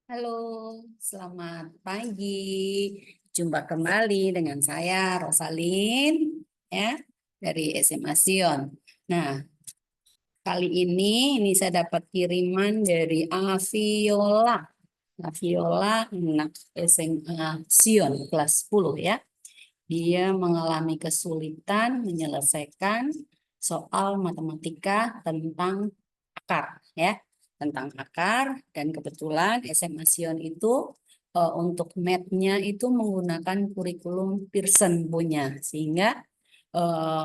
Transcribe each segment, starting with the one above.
Halo, selamat pagi. Jumpa kembali dengan saya Rosalin ya dari SMA Sion. Nah, kali ini saya dapat kiriman dari Aviola. Aviola anak SMA Sion kelas 10 ya. Dia mengalami kesulitan menyelesaikan soal matematika tentang akar ya, tentang akar, dan kebetulan SMA Sion itu untuk math-nya itu menggunakan kurikulum Pearson punya, sehingga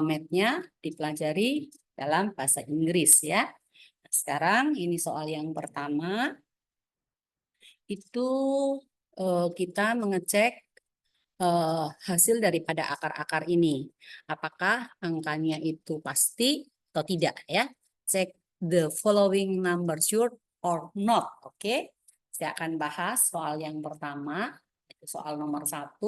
math-nya dipelajari dalam bahasa Inggris ya. Nah, sekarang ini soal yang pertama itu kita mengecek hasil daripada akar-akar ini. Apakah angkanya itu pasti atau tidak ya? Check the following number sure or not. Oke. Saya akan bahas soal yang pertama, itu soal nomor 1,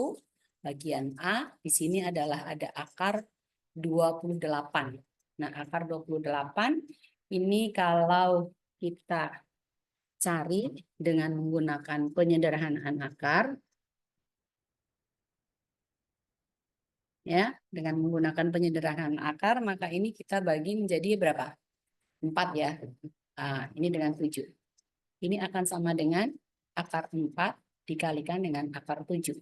bagian A. Di sini adalah ada akar 28. Nah, akar 28 ini kalau kita cari dengan menggunakan penyederhanaan akar, ya, dengan menggunakan penyederhanaan akar, maka ini kita bagi menjadi berapa? 4 ya. Nah, ini dengan 7. Ini akan sama dengan akar 4 dikalikan dengan akar 7.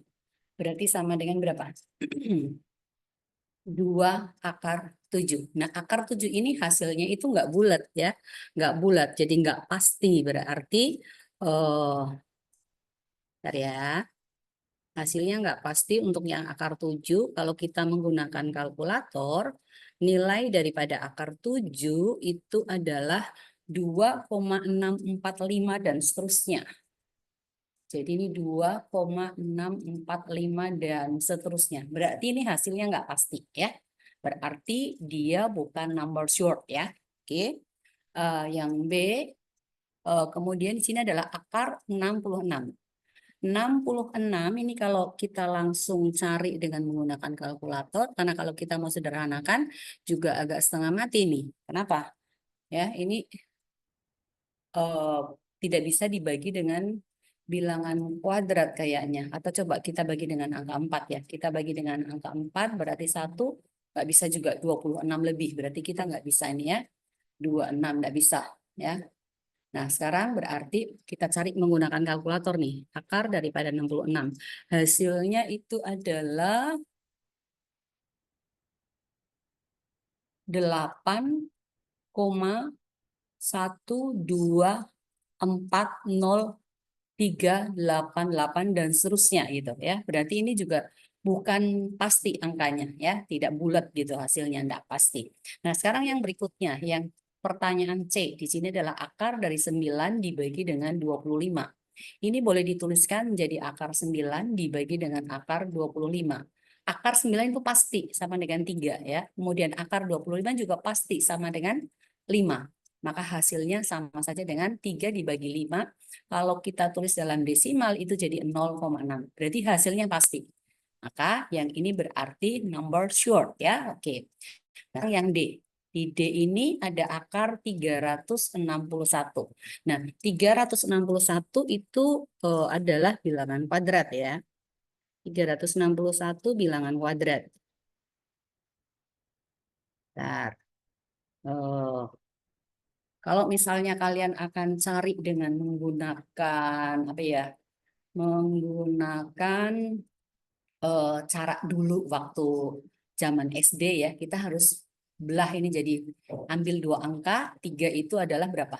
Berarti sama dengan berapa? 2 akar 7. Nah, akar 7 ini hasilnya itu nggak bulat ya. Nggak bulat, jadi nggak pasti. Berarti, bentar ya. Hasilnya nggak pasti untuk yang akar 7. Kalau kita menggunakan kalkulator, nilai daripada akar 7 itu adalah 2,645 dan seterusnya. Jadi ini 2,645 dan seterusnya. Berarti ini hasilnya nggak pasti ya. Berarti dia bukan number short ya. Oke. Yang B, kemudian di sini adalah akar 66. 66 ini kalau kita langsung cari dengan menggunakan kalkulator, karena kalau kita mau sederhanakan juga agak setengah mati nih. Kenapa? Ya, ini eh, tidak bisa dibagi dengan bilangan kuadrat kayaknya. Atau coba kita bagi dengan angka 4 ya. Kita bagi dengan angka 4 berarti 1, nggak bisa juga 26 lebih. Berarti kita nggak bisa ini ya. 26 nggak bisa ya. Nah, sekarang berarti kita cari menggunakan kalkulator nih. Akar daripada 66. Hasilnya itu adalah 8,1240388 dan seterusnya gitu ya. Berarti ini juga bukan pasti angkanya ya, tidak bulat gitu hasilnya, enggak pasti. Nah, sekarang yang berikutnya, yang pertanyaan C di sini adalah akar dari 9 dibagi dengan 25. Ini boleh dituliskan menjadi akar 9 dibagi dengan akar 25. Akar 9 itu pasti sama dengan 3 ya. Kemudian akar 25 juga pasti sama dengan 5. Maka hasilnya sama saja dengan 3 dibagi 5. Kalau kita tulis dalam desimal itu jadi 0,6. Berarti hasilnya pasti. Maka yang ini berarti number short ya. Oke. Sekarang yang D. Di D ini ada akar 361. Nah, 361 itu adalah bilangan kuadrat ya. 361 bilangan kuadrat. Bentar. Eh, Kalau misalnya kalian akan cari dengan menggunakan apa ya? Menggunakan cara dulu waktu zaman SD ya, kita harus belah ini jadi ambil 2 angka, 3 itu adalah berapa?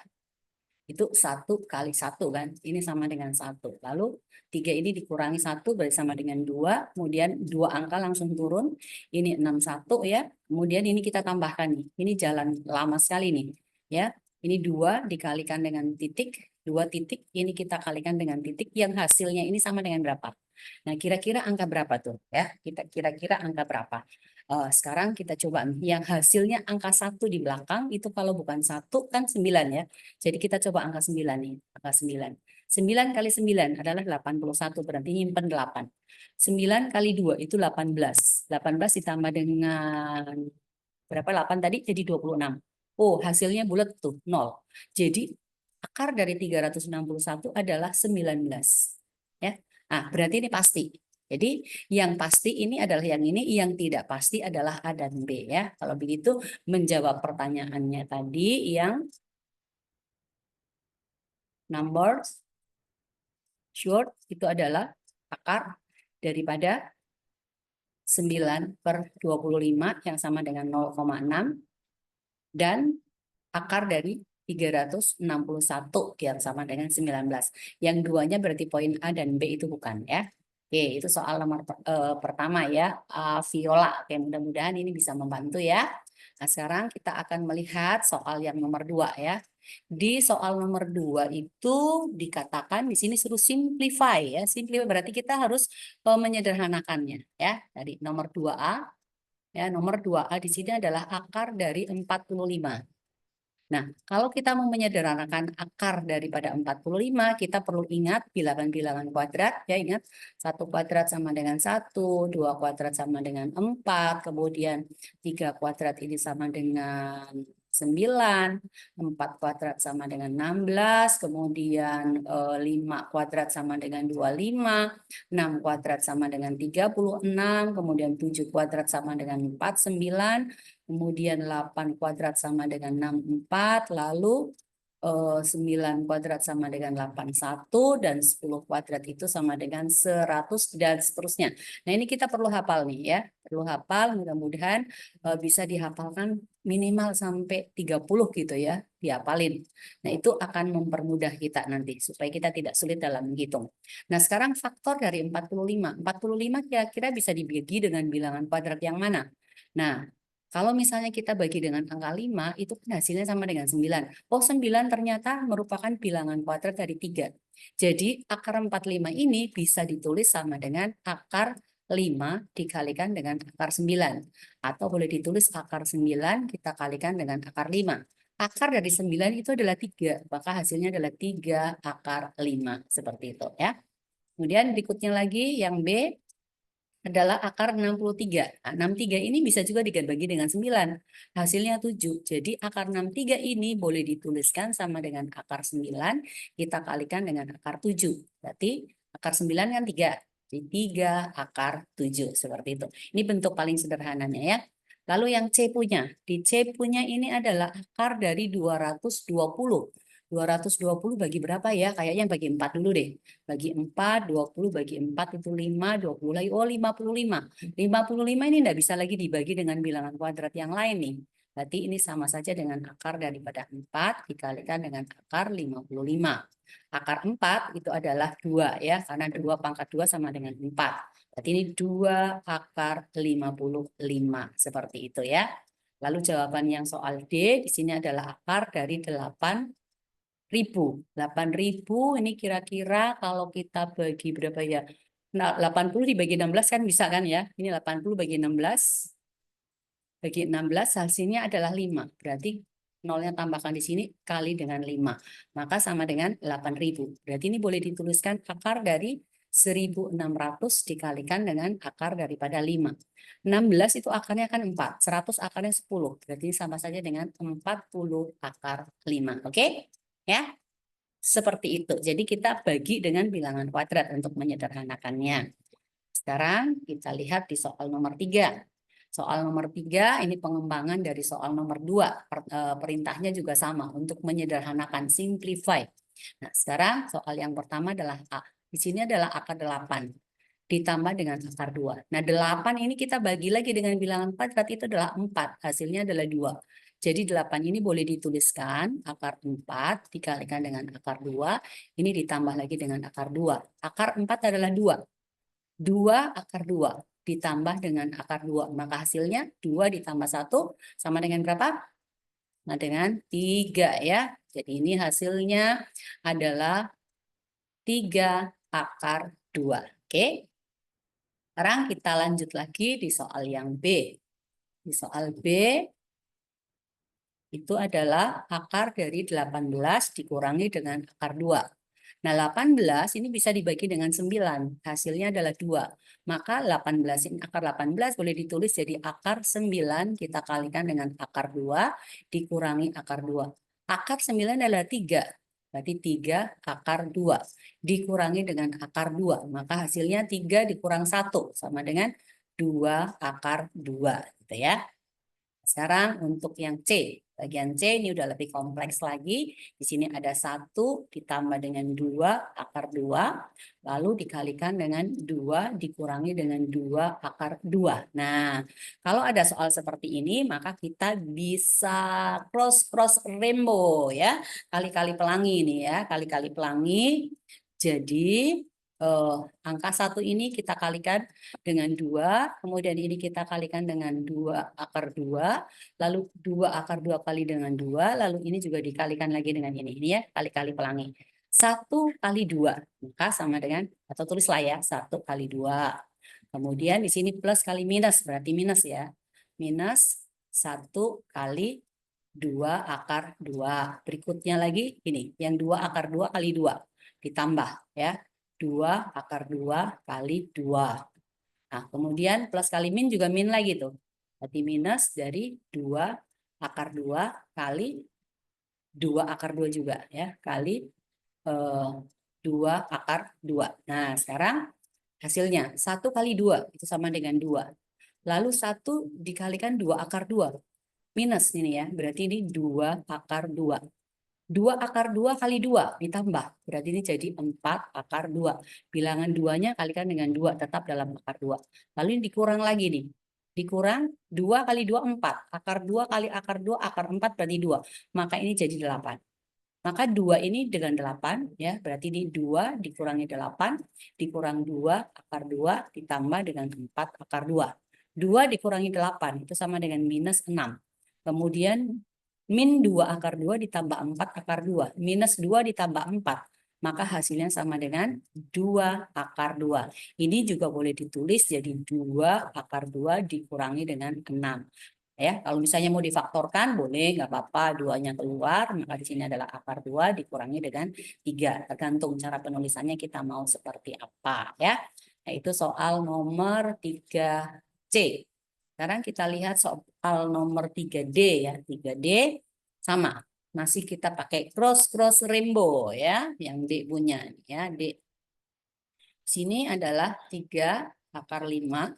Itu 1 kali 1 kan, ini sama dengan 1. Lalu 3 ini dikurangi 1 berarti sama dengan 2. Kemudian 2 angka langsung turun, ini 61 ya. Kemudian ini kita tambahkan nih, ini jalan lama sekali nih ya. Ini 2 dikalikan dengan titik, 2 titik, ini kita kalikan dengan titik, yang hasilnya ini sama dengan berapa? Nah, kira-kira angka berapa tuh ya? Kita kira-kira angka berapa? Sekarang kita coba yang hasilnya angka 1 di belakang itu, kalau bukan 1 kan 9 ya. Jadi kita coba angka 9 nih, angka 9. 9 kali 9 adalah 81, berarti nyimpen 8. 9 kali 2 itu 18. 18 ditambah dengan berapa? 8 tadi jadi 26. Oh, hasilnya bulat tuh, 0. Jadi akar dari 361 adalah 19. Ya. Nah, berarti ini pasti. Jadi yang pasti ini adalah yang ini, yang tidak pasti adalah A dan B ya. Kalau begitu menjawab pertanyaannya tadi yang number short itu adalah akar daripada 9/25 yang sama dengan 0,6 dan akar dari 361 yang sama dengan 19. Yang duanya berarti poin A dan B itu bukan ya. Oke, itu soal nomor pertama ya, Viola. Oke, mudah-mudahan ini bisa membantu ya. Nah, sekarang kita akan melihat soal yang nomor 2 ya. Di soal nomor 2 itu dikatakan di sini suruh simplify ya. Simplify berarti kita harus menyederhanakannya ya. Dari nomor 2A ya, nomor 2A di sini adalah akar dari 45. Nah, kalau kita mau menyederhanakan akar daripada 45, kita perlu ingat bilangan-bilangan kuadrat. Ya, ingat 1 kuadrat sama dengan 1, 2 kuadrat sama dengan 4, kemudian 3 kuadrat ini sama dengan 9, 4 kuadrat sama dengan 16, kemudian 5 kuadrat sama dengan 25, 6 kuadrat sama dengan 36, kemudian 7 kuadrat sama dengan 49, kemudian 8 kuadrat sama dengan 64, lalu 9 kuadrat sama dengan 81, dan 10 kuadrat itu sama dengan 100, dan seterusnya. Nah, ini kita perlu hafal nih ya. Perlu hafal, mudah-mudahan bisa dihafalkan minimal sampai 30 gitu ya, dihafalin. Nah, itu akan mempermudah kita nanti, supaya kita tidak sulit dalam menghitung. Nah, sekarang faktor dari 45. 45 kira-kira bisa dibagi dengan bilangan kuadrat yang mana? Nah, kalau misalnya kita bagi dengan angka 5, itu kan hasilnya sama dengan 9. Oh, 9 ternyata merupakan bilangan kuadrat dari 3. Jadi, akar 45 ini bisa ditulis sama dengan akar 5 dikalikan dengan akar 9. Atau boleh ditulis akar 9 kita kalikan dengan akar 5. Akar dari 9 itu adalah 3, maka hasilnya adalah 3 akar 5. Seperti itu ya. Kemudian berikutnya lagi yang B adalah akar 63. Nah, 63 ini bisa juga dibagi dengan 9. Hasilnya 7. Jadi akar 63 ini boleh dituliskan sama dengan akar 9, kita kalikan dengan akar 7. Berarti akar 9 kan 3. Jadi 3 akar 7. Seperti itu. Ini bentuk paling sederhananya ya. Lalu yang C punya. Di C punya ini adalah akar dari 220. 220 bagi berapa ya? Kayaknya bagi 4 dulu deh. Bagi 4, 20 bagi 4 itu 5, 20 lagi. Oh, 55. 55 ini tidak bisa lagi dibagi dengan bilangan kuadrat yang lain nih. Berarti ini sama saja dengan akar daripada 4 dikalikan dengan akar 55. Akar 4 itu adalah 2 ya, karena 2 pangkat 2 sama dengan 4. Berarti ini 2 akar 55. Seperti itu ya. Lalu jawaban yang soal D di sini adalah akar dari 8.000 ini kira-kira kalau kita bagi berapa ya? Nah, 80 dibagi 16 kan bisa kan ya? Ini 80 bagi 16. Bagi 16 hasilnya adalah 5. Berarti nolnya tambahkan di sini kali dengan 5. Maka sama dengan 8.000. Berarti ini boleh dituliskan akar dari 1.600 dikalikan dengan akar daripada 5. 16 itu akarnya kan 4. 100 akarnya 10. Berarti sama saja dengan 40 akar 5. Oke? Ya? Seperti itu. Jadi kita bagi dengan bilangan kuadrat untuk menyederhanakannya. Sekarang kita lihat di soal nomor 3. Soal nomor 3 ini pengembangan dari soal nomor 2. Perintahnya juga sama untuk menyederhanakan, simplify. Nah, sekarang soal yang pertama adalah A. Di sini adalah akar 8 ditambah dengan akar 2. Nah, 8 ini kita bagi lagi dengan bilangan kuadrat itu adalah 4. Hasilnya adalah 2. Jadi 8 ini boleh dituliskan akar 4 dikalikan dengan akar 2. Ini ditambah lagi dengan akar 2. Akar 4 adalah 2. 2 akar 2 ditambah dengan akar 2. Maka hasilnya 2 ditambah 1 sama dengan berapa? Nah, dengan 3 ya. Jadi ini hasilnya adalah 3 akar 2. Oke. Sekarang kita lanjut lagi di soal yang B. Di soal B itu adalah akar dari 18 dikurangi dengan akar 2. Nah, 18 ini bisa dibagi dengan 9. Hasilnya adalah 2. Maka 18 ini akar 18 boleh ditulis jadi akar 9 kita kalikan dengan akar 2 dikurangi akar 2. Akar 9 adalah 3. berarti 3 akar 2. Dikurangi dengan akar 2. Maka hasilnya 3 dikurang 1 sama dengan 2 akar 2. Gitu ya. Sekarang untuk yang C. Bagian C ini udah lebih kompleks lagi. Di sini ada 1 ditambah dengan 2 akar 2. Lalu dikalikan dengan 2 dikurangi dengan 2 akar 2. Nah, kalau ada soal seperti ini, maka kita bisa cross rainbow ya. Kali-kali pelangi nih ya. Kali-kali pelangi. Jadi angka 1 ini kita kalikan dengan 2, kemudian ini kita kalikan dengan 2 akar 2, lalu 2 akar 2 kali dengan 2, lalu ini juga dikalikan lagi dengan ini ya, kali-kali pelangi. 1 kali 2, maka sama dengan, atau tulislah ya, 1 kali 2. Kemudian di sini plus kali minus, berarti minus ya. Minus 1 kali 2 akar 2. Berikutnya lagi ini, yang 2 akar 2 kali 2 ditambah ya. 2 akar 2 kali 2. Nah, kemudian plus kali min juga min lagi tuh. Berarti minus dari 2 akar 2 kali 2 akar 2 juga ya. Kali 2 akar 2. Nah, sekarang hasilnya 1 kali 2 itu sama dengan 2. Lalu 1 dikalikan 2 akar 2. Minus ini ya, berarti ini 2 akar 2. 2 akar 2 kali 2 ditambah. Berarti ini jadi 4 akar 2. Bilangan 2-nya kalikan dengan 2 tetap dalam akar 2. Lalu ini dikurang lagi nih. Dikurang 2 kali 2 4. Akar 2 kali akar 2 akar 4 berarti 2. Maka ini jadi 8. Maka 2 ini dengan 8 ya. Berarti ini 2 dikurangi 8 dikurang 2 akar 2 ditambah dengan 4 akar 2. 2 dikurangi 8 itu sama dengan minus 6. Kemudian min 2 akar 2 ditambah 4 akar 2. Minus 2 ditambah 4. Maka hasilnya sama dengan 2 akar 2. Ini juga boleh ditulis jadi 2 akar 2 dikurangi dengan 6. Ya, kalau misalnya mau difaktorkan boleh, nggak apa-apa, 2-nya keluar, maka di sini adalah akar 2 dikurangi dengan 3. Tergantung cara penulisannya kita mau seperti apa ya. Nah, itu soal nomor 3C. Sekarang kita lihat soal nomor 3D ya. 3D sama. Masih kita pakai cross rainbow ya, yang D punya ya. D. Sini adalah 3 akar 5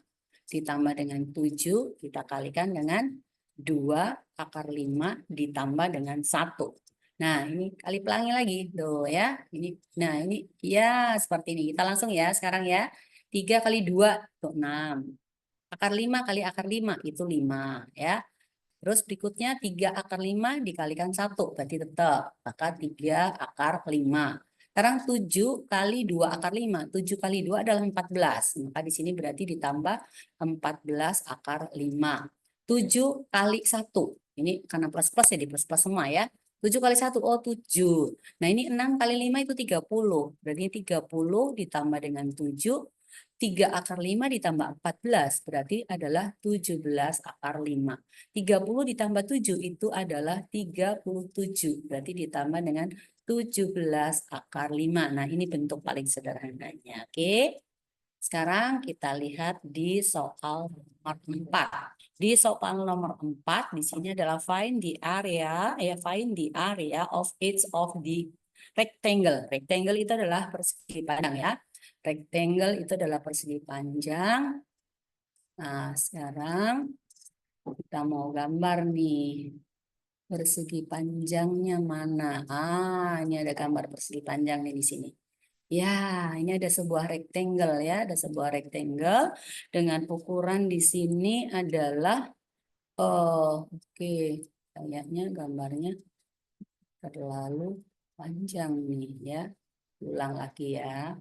ditambah dengan 7 kita kalikan dengan 2 akar 5 ditambah dengan 1. Nah, ini kali pelangi lagi tuh ya. Ini ya seperti ini. Kita langsung ya sekarang ya. 3 kali 2 itu 6. Akar 5 kali akar 5 itu 5 ya. Terus berikutnya 3 akar 5 dikalikan 1 berarti tetap. Maka 3 akar 5. Sekarang 7 kali 2 akar 5. 7 kali 2 adalah 14. Maka di sini berarti ditambah 14 akar 5. 7 kali 1. Ini karena plus-plus ya, di plus-plus semua ya. 7 kali 1, oh 7. Nah ini 6 kali 5 itu 30. Berarti 30 ditambah dengan 7. 3 akar 5 ditambah 14 berarti adalah 17 akar 5. 30 ditambah 7 itu adalah 37. Berarti ditambah dengan 17 akar 5. Nah, ini bentuk paling sederhananya. Oke. Sekarang kita lihat di soal nomor 4. Di soal nomor 4 di sini adalah find the area of each of the rectangle. Rectangle itu adalah persegi panjang ya. Rectangle itu adalah persegi panjang. Nah, sekarang kita mau gambar nih. Persegi panjangnya mana? Ini ada gambar persegi panjang nih di sini. Ya, ini ada sebuah rectangle ya, ada sebuah rectangle dengan ukuran di sini adalah oke, kayaknya gambarnya terlalu panjang nih ya. Ulang lagi ya.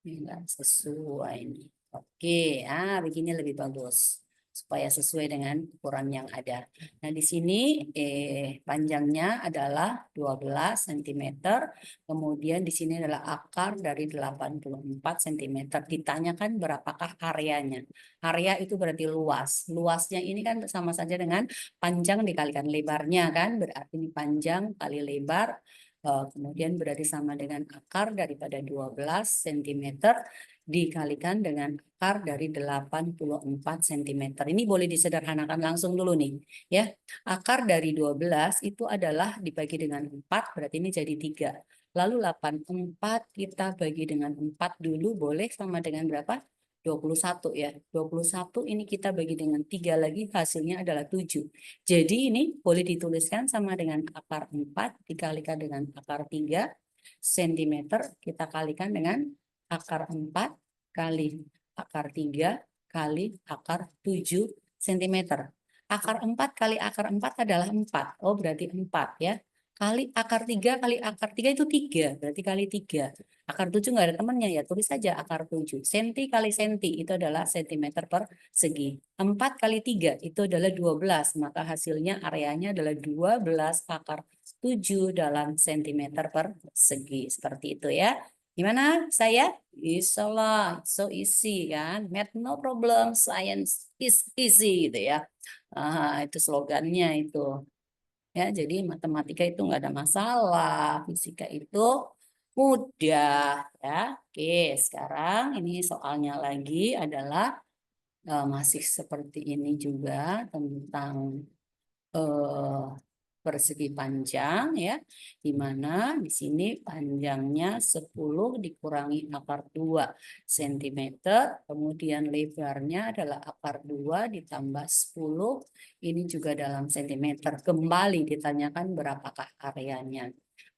Ini enggak sesuai nih. Oke, begini lebih bagus supaya sesuai dengan ukuran yang ada. Nah, di sini panjangnya adalah 12 cm. Kemudian di sini adalah akar dari 84 cm. Ditanyakan berapakah areanya. Area itu berarti luas. Luasnya ini kan sama saja dengan panjang dikalikan lebarnya kan. Berarti ini panjang kali lebar. Kemudian berarti sama dengan akar daripada 12 cm dikalikan dengan akar dari 84 cm. Ini boleh disederhanakan langsung dulu nih. Ya, akar dari 12 itu adalah dibagi dengan 4, berarti ini jadi 3. Lalu 84 kita bagi dengan 4 dulu, boleh sama dengan berapa? 21 ya. 21 ini kita bagi dengan 3 lagi, hasilnya adalah 7. Jadi ini boleh dituliskan sama dengan akar 4 dikalikan dengan akar 3 cm, kita kalikan dengan akar 4 kali akar 3 kali akar 7 cm. Akar 4 kali akar 4 adalah 4. Oh, berarti 4 ya. Kali akar 3 kali akar 3 itu 3. Berarti kali 3. Akar 7 nggak ada temannya ya. Tulis saja akar 7. Senti kali senti itu adalah cm per segi. 4 kali 3 itu adalah 12. Maka hasilnya areanya adalah 12 akar 7 dalam cm per segi. Seperti itu ya. Gimana saya? Bisa lah, so easy kan. Math no problem, science is easy gitu ya. Itu slogannya itu. Ya, jadi matematika itu nggak ada masalah, fisika itu mudah ya. Oke, sekarang ini soalnya lagi adalah masih seperti ini juga tentang persegi panjang ya, di mana di sini panjangnya 10 dikurangi akar 2 cm, kemudian lebarnya adalah akar 2 ditambah 10, ini juga dalam cm. Kembali ditanyakan berapakah areanya.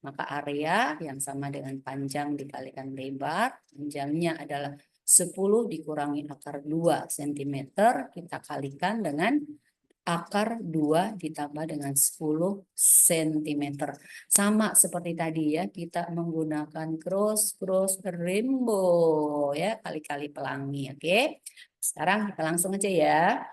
Maka area yang sama dengan panjang dikalikan lebar, panjangnya adalah 10 dikurangi akar 2 cm, kita kalikan dengan akar 2 ditambah dengan 10 cm. Sama seperti tadi ya, kita menggunakan cross rainbow ya, kali-kali pelangi. Oke. Sekarang kita langsung aja ya.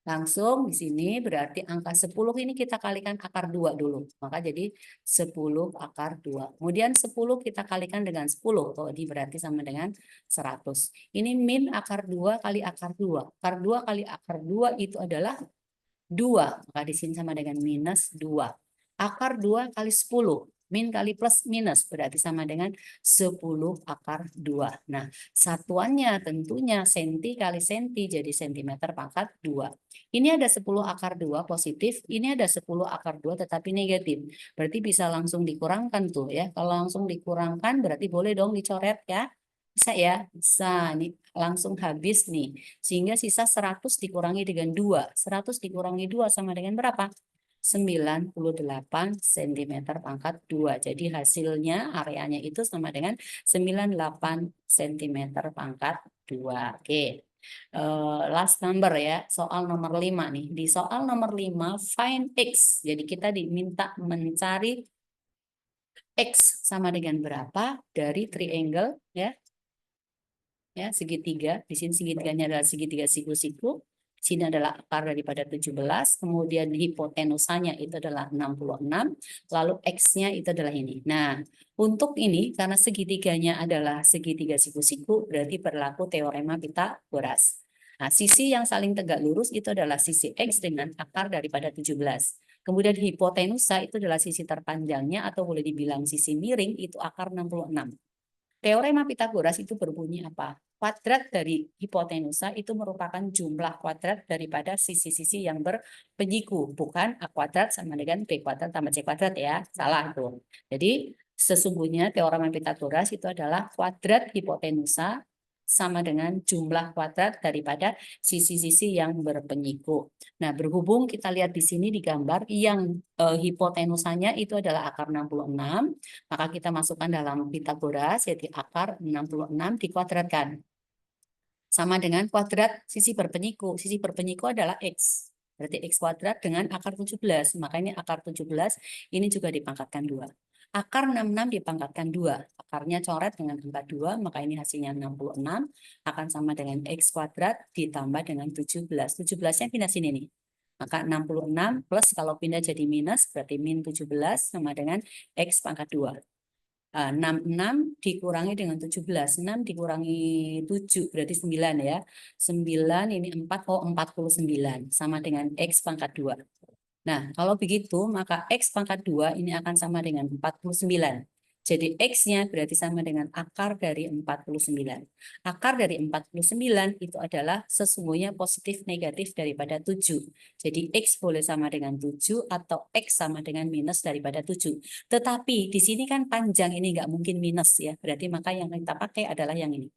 Langsung di sini berarti angka 10 ini kita kalikan akar 2 dulu. Maka jadi 10 akar 2. Kemudian 10 kita kalikan dengan 10. Oh, ini berarti sama dengan 100. Ini min akar 2 kali akar 2. Akar 2 kali akar 2 itu adalah 2, maka di sini sama dengan minus 2. Akar 2 kali 10, min kali plus minus, berarti sama dengan 10 akar 2. Nah, satuannya tentunya senti kali senti, jadi cm pangkat 2. Ini ada 10 akar 2 positif, ini ada 10 akar 2 tetapi negatif. Berarti bisa langsung dikurangkan tuh ya. Kalau langsung dikurangkan berarti boleh dong dicoret ya. Bisa ya? Bisa. Nih langsung habis nih. Sehingga sisa 100 dikurangi dengan 2. 100 dikurangi 2 sama dengan berapa? 98 cm pangkat 2. Jadi hasilnya areanya itu sama dengan 98 cm pangkat 2. Oke. Last number ya. Soal nomor 5 nih. Di soal nomor 5 find X. Jadi kita diminta mencari X sama dengan berapa dari triangle ya. Ya, segitiga. Di sini segitiganya adalah segitiga siku-siku. Di sini adalah akar daripada 17, kemudian hipotenusanya itu adalah 66, lalu X-nya itu adalah ini. Nah, untuk ini karena segitiganya adalah segitiga siku-siku, berarti berlaku teorema Pitagoras. Nah, sisi yang saling tegak lurus itu adalah sisi X dengan akar daripada 17. Kemudian hipotenusa itu adalah sisi terpanjangnya atau boleh dibilang sisi miring itu akar 66. Teorema Pitagoras itu berbunyi apa? Kuadrat dari hipotenusa itu merupakan jumlah kuadrat daripada sisi-sisi yang berpenyiku, bukan A kuadrat sama dengan B kuadrat tambah C kuadrat ya. Salah itu. Jadi sesungguhnya teorema Pitagoras itu adalah kuadrat hipotenusa sama dengan jumlah kuadrat daripada sisi-sisi yang berpenyiku. Nah, berhubung kita lihat di sini di gambar yang hipotenusanya itu adalah akar 66, maka kita masukkan dalam Pitagoras, yaitu akar 66 dikuadratkan. Sama dengan kuadrat sisi berpenyiku. Sisi berpenyiku adalah X. Berarti X kuadrat dengan akar 17. Makanya akar 17 ini juga dipangkatkan 2. Akar 66 dipangkatkan 2. Akarnya coret dengan angka 2, maka ini hasilnya 66. Akan sama dengan X kuadrat ditambah dengan 17. 17-nya pindah sini nih. Maka 66 plus kalau pindah jadi minus, berarti min 17 sama dengan X pangkat 2. 66 dikurangi dengan 17. 6 dikurangi 7 berarti 9 ya. 9 ini 4, 49 sama dengan X pangkat 2. Nah, kalau begitu maka X pangkat 2 ini akan sama dengan 49. Jadi X-nya berarti sama dengan akar dari 49. Akar dari 49 itu adalah sesungguhnya positif negatif daripada 7. Jadi X boleh sama dengan 7 atau X sama dengan minus daripada 7. Tetapi di sini kan panjang ini nggak mungkin minus ya. Berarti maka yang kita pakai adalah yang ini.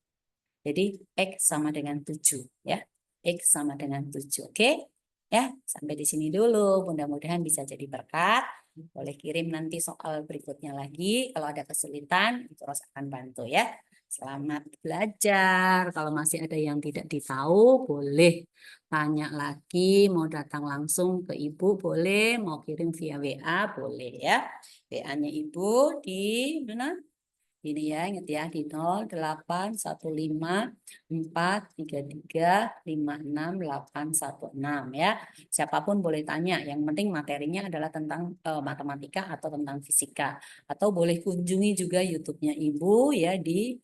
Jadi X sama dengan 7 ya. X sama dengan 7. Oke? Ya, sampai di sini dulu. Mudah-mudahan bisa jadi berkat. Boleh kirim nanti soal berikutnya lagi. Kalau ada kesulitan, terus akan bantu ya. Selamat belajar. Kalau masih ada yang tidak ditahu, boleh tanya lagi. Mau datang langsung ke Ibu, boleh. Mau kirim via WA, boleh ya. WA-nya Ibu di mana? Ini ya, ingat ya, di 081543356816 ya. Siapapun boleh tanya, yang penting materinya adalah tentang matematika atau tentang fisika. Atau boleh kunjungi juga YouTube-nya Ibu ya di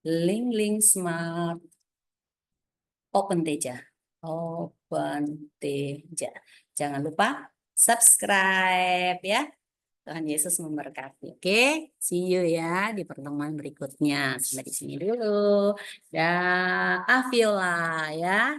link Smart Open Teja. Open Teja. Jangan lupa subscribe ya. Tuhan Yesus memberkati. Oke, see you ya di pertemuan berikutnya. Sampai di sini dulu. Dah, Afiola ya.